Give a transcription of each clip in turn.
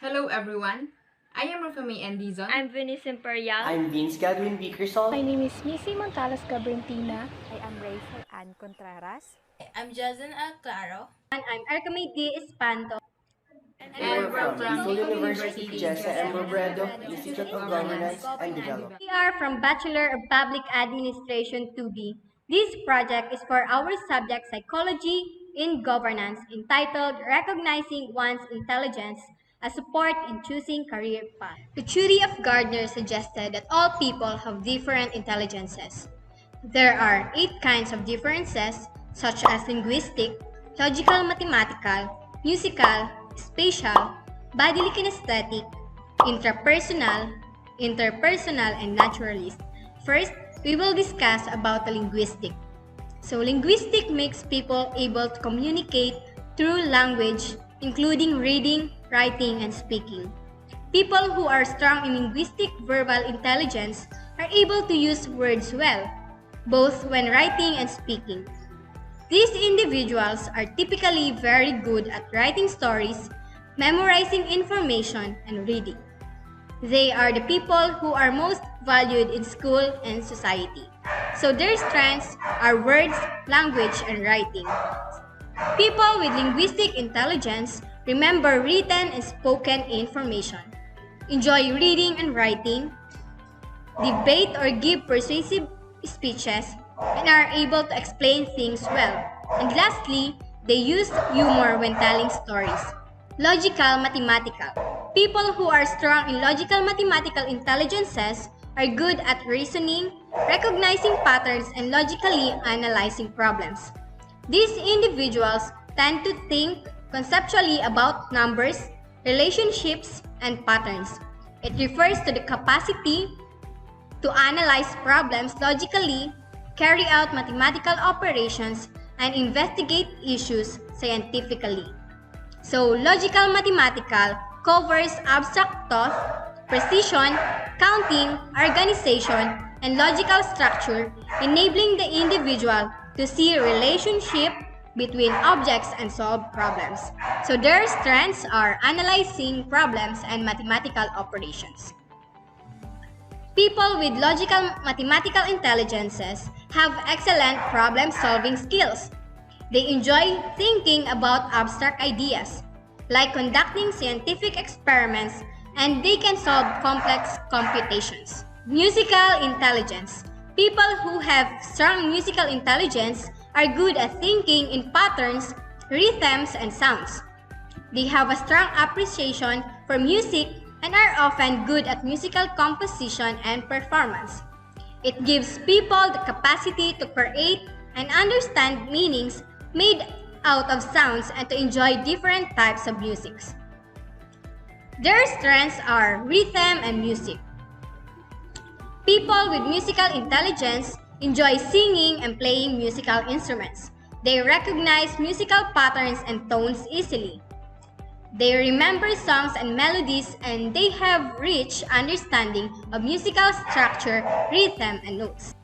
Hello everyone, I am Rufami Endizon. I'm Venice Imperial. I'm Vince Godwin Bickersol. My name is Missy Montalas Gabrentina. I am Rachel Ann Contreras. I'm Jocelyn Claro. And I'm Ercame D. Espanto. And We're from Nicol University, Jessa M. Robredo, Institute of Governance and Development. We are from Bachelor of Public Administration 2B. This project is for our subject Psychology in Governance, entitled Recognizing One's Intelligence as Support in Choosing Career Path. The theory of Gardner suggested that all people have different intelligences. There are 8 kinds of differences, such as linguistic, logical mathematical, musical, spatial, bodily kinesthetic, interpersonal, and naturalist. First, we will discuss about the linguistic. So linguistic makes people able to communicate through language, including reading, writing, and speaking. People who are strong in linguistic verbal intelligence are able to use words well, both when writing and speaking. These individuals are typically very good at writing stories, memorizing information, and reading. They are the people who are most valued in school and society. So their strengths are words, language, and writing. People with linguistic intelligence remember written and spoken information, enjoy reading and writing, debate or give persuasive speeches, and are able to explain things well. And lastly, they use humor when telling stories. Logical mathematical. People who are strong in logical mathematical intelligences are good at reasoning, recognizing patterns, and logically analyzing problems. These individuals tend to think conceptually about numbers, relationships, and patterns. It refers to the capacity to analyze problems logically, carry out mathematical operations, and investigate issues scientifically. So, logical mathematical covers abstract thought, precision, counting, organization, and logical structure, enabling the individual to see relationship between objects and solve problems. So their strengths are analyzing problems and mathematical operations. People with logical mathematical intelligences have excellent problem-solving skills. They enjoy thinking about abstract ideas, like conducting scientific experiments, and they can solve complex computations. Musical intelligence. People who have strong musical intelligence are good at thinking in patterns, rhythms, and sounds. They have a strong appreciation for music and are often good at musical composition and performance. It gives people the capacity to create and understand meanings made out of sounds and to enjoy different types of music. Their strengths are rhythm and music. People with musical intelligence enjoy singing and playing musical instruments. They recognize musical patterns and tones easily. They remember songs and melodies, and they have rich understanding of musical structure, rhythm, and notes.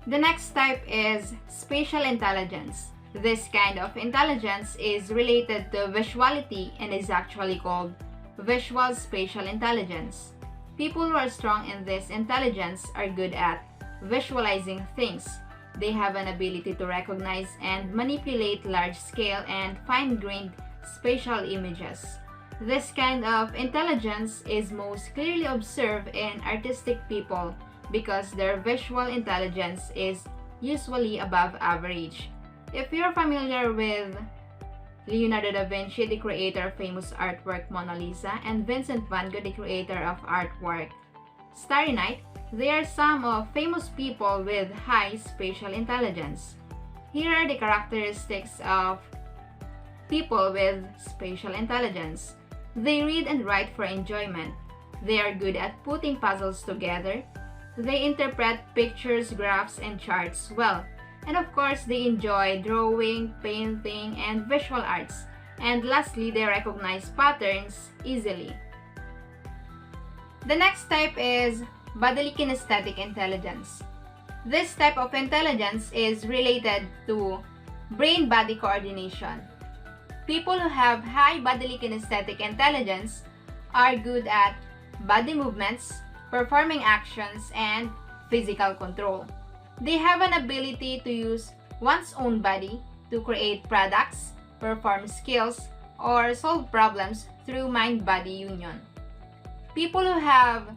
The next type is spatial intelligence. This kind of intelligence is related to visuality and is actually called visual spatial intelligence. People who are strong in this intelligence are good at visualizing things. They have an ability to recognize and manipulate large-scale and fine-grained spatial images. This kind of intelligence is most clearly observed in artistic people because their visual intelligence is usually above average. If you're familiar with Leonardo da Vinci, the creator of famous artwork Mona Lisa, and Vincent van Gogh, the creator of artwork Starry Night, they are some of famous people with high spatial intelligence. Here are the characteristics of people with spatial intelligence. They read and write for enjoyment. They are good at putting puzzles together. They interpret pictures, graphs, and charts well. And of course, they enjoy drawing, painting, and visual arts. And lastly, they recognize patterns easily. The next type is bodily kinesthetic intelligence. This type of intelligence is related to brain-body coordination. People who have high bodily kinesthetic intelligence are good at body movements, performing actions, and physical control. They have an ability to use one's own body to create products, perform skills, or solve problems through mind-body union. People who have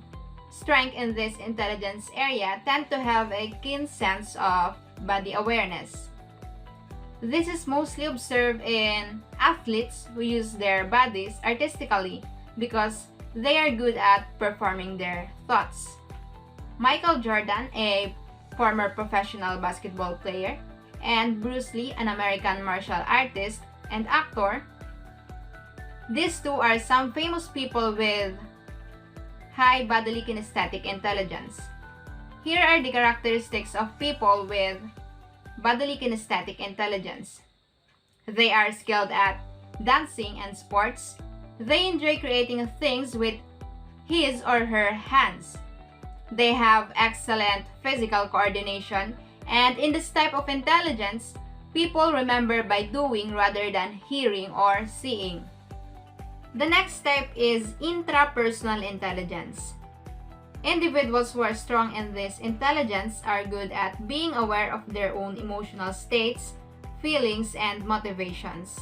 strength in this intelligence area tend to have a keen sense of body awareness. This is mostly observed in athletes who use their bodies artistically because they are good at performing their thoughts. Michael Jordan, a former professional basketball player, and Bruce Lee, an American martial artist and actor. These two are some famous people with high bodily kinesthetic intelligence. Here are the characteristics of people with bodily kinesthetic intelligence. They are skilled at dancing and sports. They enjoy creating things with his or her hands. They have excellent physical coordination, and in this type of intelligence, people remember by doing rather than hearing or seeing. The next type is intrapersonal intelligence. Individuals who are strong in this intelligence are good at being aware of their own emotional states, feelings, and motivations.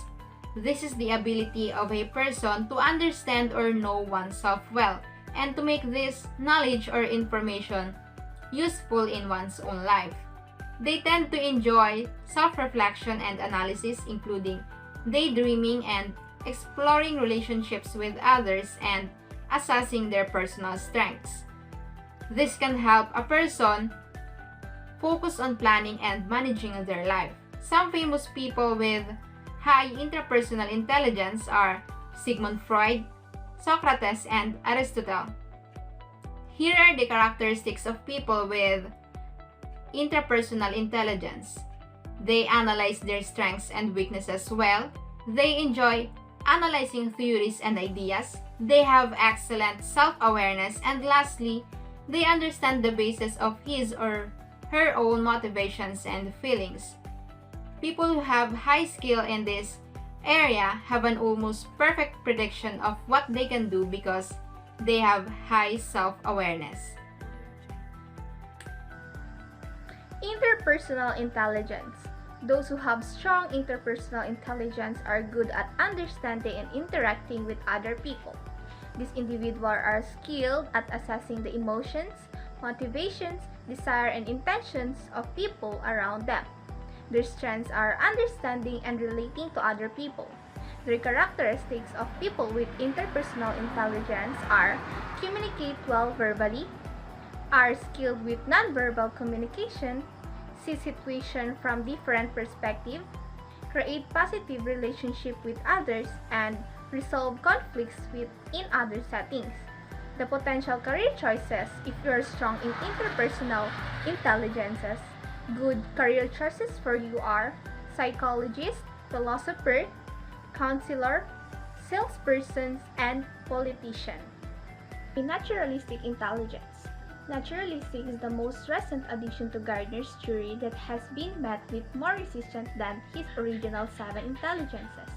This is the ability of a person to understand or know oneself well, and to make this knowledge or information useful in one's own life. They tend to enjoy self-reflection and analysis, including daydreaming and exploring relationships with others and assessing their personal strengths. This can help a person focus on planning and managing their life. Some famous people with high interpersonal intelligence are Sigmund Freud, Socrates, and Aristotle. Here are the characteristics of people with interpersonal intelligence. They analyze their strengths and weaknesses well. They enjoy analyzing theories and ideas. They have excellent self-awareness, and lastly, they understand the basis of his or her own motivations and feelings. People who have high skill in this area have an almost perfect prediction of what they can do because they have high self-awareness. Interpersonal intelligence. Those who have strong interpersonal intelligence are good at understanding and interacting with other people. These individuals are skilled at assessing the emotions, motivations, desire, and intentions of people around them. Their strengths are understanding and relating to other people. The characteristics of people with interpersonal intelligence are communicate well verbally, are skilled with nonverbal communication, see situations from different perspectives, create positive relationship with others, and resolve conflicts in other settings. The potential career choices if you are strong in interpersonal intelligences. Good career choices for you are psychologist, philosopher, counselor, salesperson, and politician. A naturalistic intelligence. Naturalistic is the most recent addition to Gardner's theory that has been met with more resistance than his original 7 intelligences.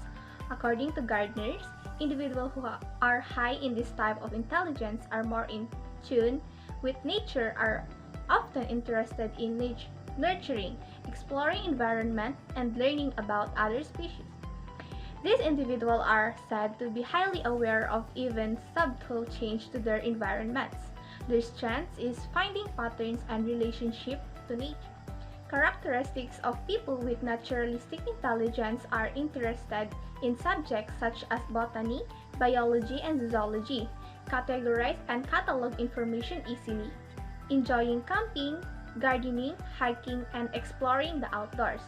According to Gardner's, individuals who are high in this type of intelligence are more in tune with nature, are often interested in nurturing, exploring environment, and learning about other species. These individuals are said to be highly aware of even subtle change to their environments. Their strength is finding patterns and relationship to nature. Characteristics of people with naturalistic intelligence are interested in subjects such as botany, biology, and zoology, categorize and catalog information easily, enjoying camping, gardening, hiking, and exploring the outdoors,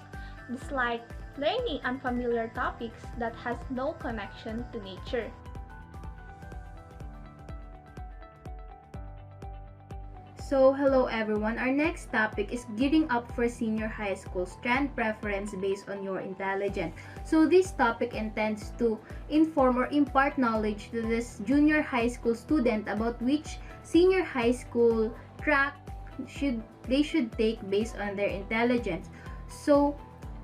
dislike learning unfamiliar topics that has no connection to nature. So, hello everyone. Our next topic is gearing up for senior high school, strand preference based on your intelligence. So, this topic intends to inform or impart knowledge to this junior high school student about which senior high school track they should take based on their intelligence. So,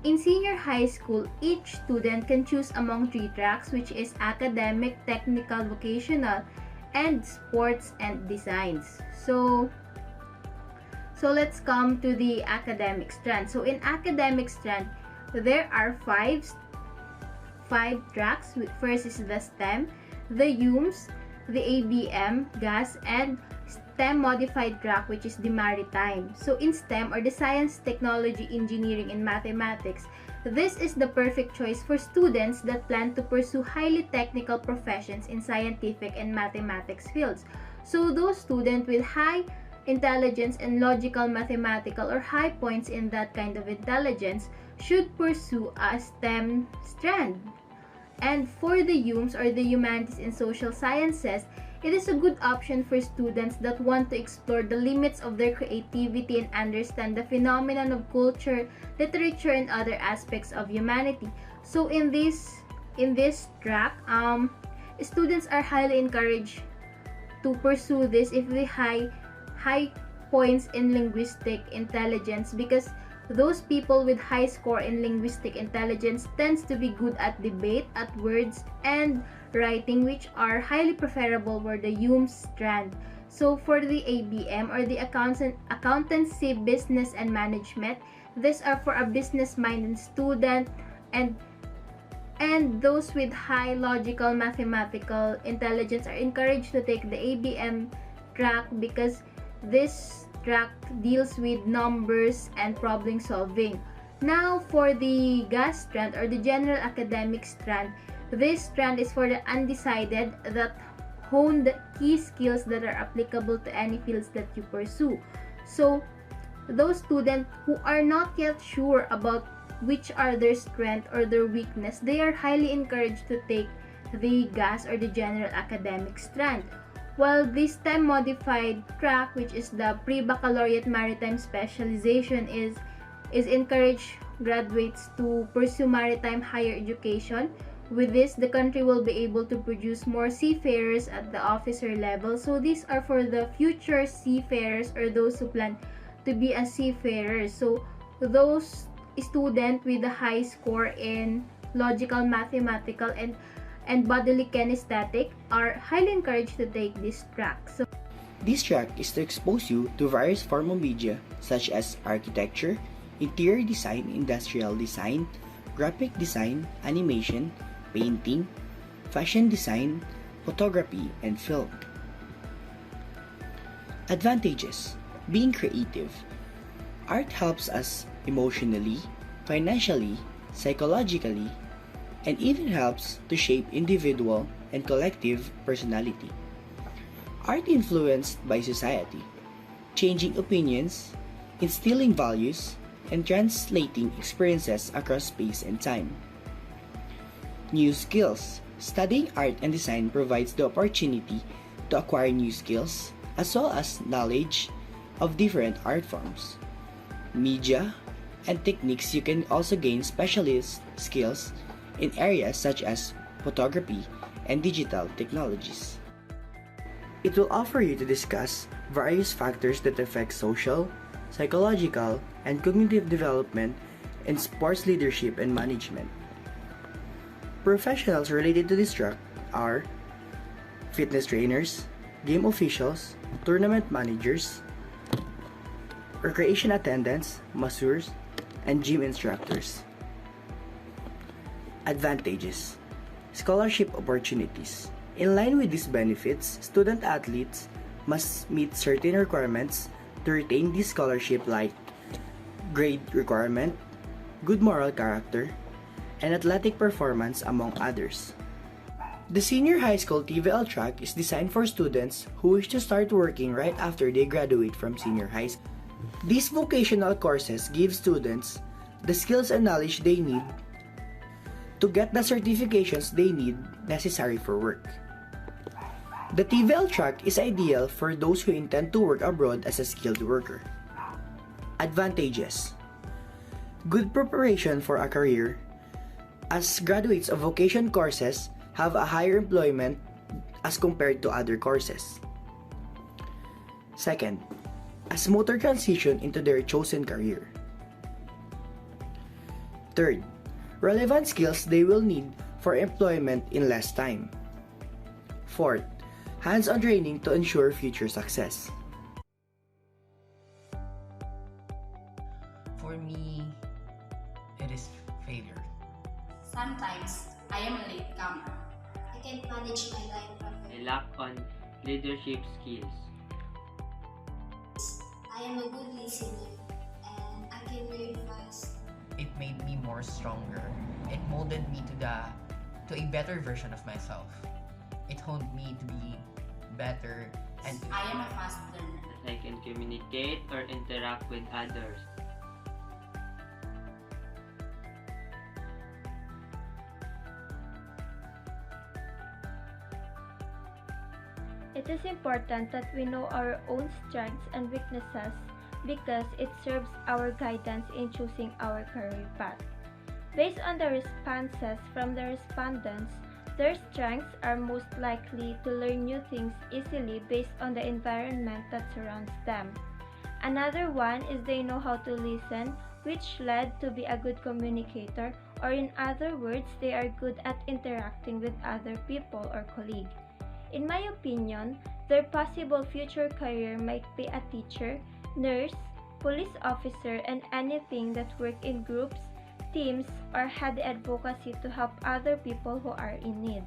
in senior high school, each student can choose among 3 tracks, which is academic, technical, vocational, and sports and designs. So let's come to the academic strand. So in academic strand, there are five tracks. First is the STEM, the UMS, the ABM, gas, and STEM modified track, which is the maritime. So in STEM, or the science, technology, engineering, and mathematics, this is the perfect choice for students that plan to pursue highly technical professions in scientific and mathematics fields. So those students with high intelligence and logical, mathematical, or high points in that kind of intelligence should pursue a STEM strand. And for the UMS, or the humanities and social sciences, it is a good option for students that want to explore the limits of their creativity and understand the phenomenon of culture, literature, and other aspects of humanity. So in this track, students are highly encouraged to pursue this if they high points in linguistic intelligence, because those people with high score in linguistic intelligence tends to be good at debate, at words, and writing, which are highly preferable for the UMS strand. So for the ABM, or the accountancy, business, and management, these are for a business-minded student, and those with high logical, mathematical intelligence are encouraged to take the ABM track, because this track deals with numbers and problem solving. Now for the gas strand, or the general academic strand, this strand is for the undecided that hone the key skills that are applicable to any fields that you pursue. So those students who are not yet sure about which are their strength or their weakness, they are highly encouraged to take the gas, or the general academic strand. While the STEM modified track, which is the pre-baccalaureate maritime specialization, is encourage graduates to pursue maritime higher education. With this, the country will be able to produce more seafarers at the officer level. So these are for the future seafarers, or those who plan to be a seafarer. So those students with a high score in logical, mathematical, and bodily kinesthetic are highly encouraged to take this track. So This track is to expose you to various forms of media such as architecture, interior design, industrial design, graphic design, animation, painting, fashion design, photography, and film. Advantages: being creative. Art helps us emotionally, financially, psychologically, and even helps to shape individual and collective personality. Art influenced by society, changing opinions, instilling values, and translating experiences across space and time. New skills. Studying art and design provides the opportunity to acquire new skills as well as knowledge of different art forms. Media and techniques. You can also gain specialist skills in areas such as photography and digital technologies. It will offer you to discuss various factors that affect social, psychological, and cognitive development in sports leadership and management. Professionals related to this track are fitness trainers, game officials, tournament managers, recreation attendants, masseurs, and gym instructors. Advantages: scholarship opportunities. In line with these benefits, student athletes must meet certain requirements to retain this scholarship, like grade requirement, good moral character, and athletic performance, among others. The senior high school TVL track is designed for students who wish to start working right after they graduate from senior high school. These vocational courses give students the skills and knowledge they need to get the certifications they need necessary for work. The TVL track is ideal for those who intend to work abroad as a skilled worker. Advantages: good preparation for a career, as graduates of vocation courses have a higher employment as compared to other courses. Second, a smoother transition into their chosen career. Third, relevant skills they will need for employment in less time. Fourth, hands-on training to ensure future success. For me, it is failure. Sometimes, I am a latecomer. I can't manage my life properly. I lack on leadership skills. I am a good listener and I can learn fast. It made me more stronger. It molded me to a better version of myself. It honed me to be better and I am a fast learner. That I can communicate or interact with others. It is important that we know our own strengths and weaknesses because it serves our guidance in choosing our career path. Based on the responses from the respondents, their strengths are most likely to learn new things easily based on the environment that surrounds them. Another one is they know how to listen, which led to be a good communicator, or in other words, they are good at interacting with other people or colleagues. In my opinion, their possible future career might be a teacher, nurse, police officer, and anything that work in groups, teams, or had the advocacy to help other people who are in need.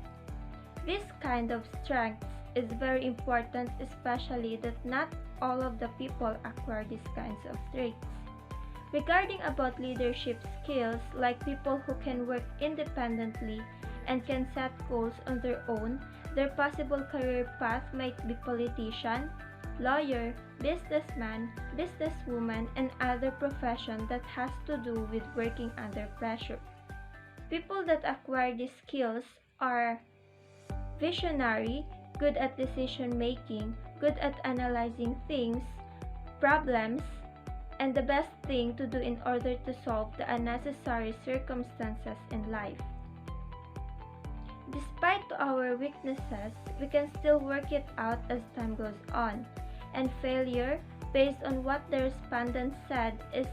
This kind of strength is very important, especially that not all of the people acquire these kinds of traits. Regarding about leadership skills, like people who can work independently and can set goals on their own, their possible career path might be politician, lawyer, businessman, businesswoman, and other profession that has to do with working under pressure. People that acquire these skills are visionary, good at decision making, good at analyzing things, problems, and the best thing to do in order to solve the unnecessary circumstances in life. Despite our weaknesses, we can still work it out as time goes on, and failure, based on what the respondent said, is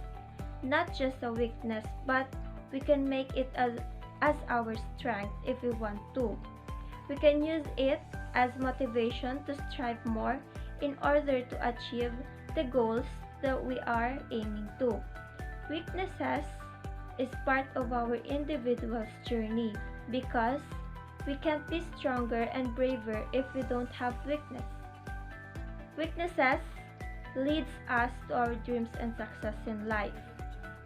not just a weakness, but we can make it as our strength if we want to. We can use it as motivation to strive more in order to achieve the goals that we are aiming to. Weaknesses is part of our individual's journey because we can't be stronger and braver if we don't have weakness. Weaknesses leads us to our dreams and success in life.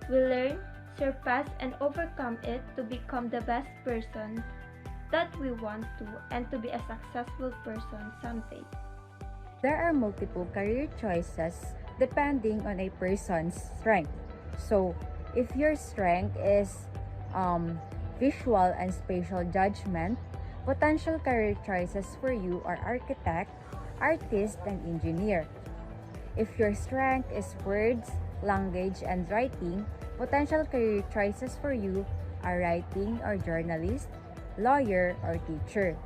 We learn, surpass, and overcome it to become the best person that we want to and to be a successful person someday. There are multiple career choices depending on a person's strength. So, if your strength is visual and spatial judgment, potential career choices for you are architect, artist, and engineer. If your strength is words, language, and writing, potential career choices for you are writing or journalist, lawyer, or teacher.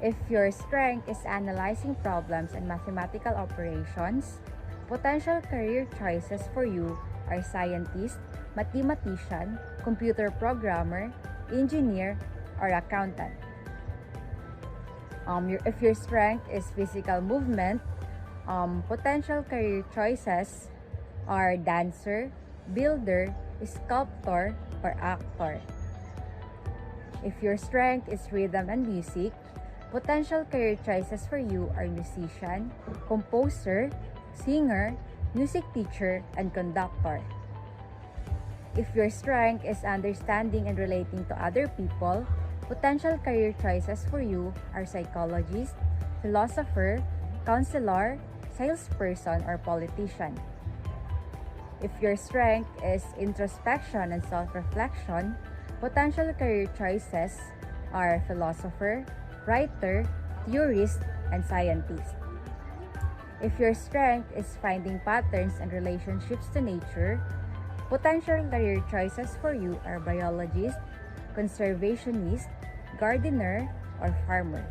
If your strength is analyzing problems and mathematical operations, potential career choices for you are scientist, mathematician, computer programmer, engineer, or accountant. If your strength is physical movement, potential career choices are dancer, builder, sculptor, or actor. If your strength is rhythm and music, potential career choices for you are musician, composer, singer, music teacher, and conductor. If your strength is understanding and relating to other people, potential career choices for you are psychologist, philosopher, counselor, salesperson, or politician. If your strength is introspection and self-reflection, potential career choices are philosopher, writer, theorist, and scientist. If your strength is finding patterns and relationships to nature, potential career choices for you are biologist, conservationist, gardener, or farmer.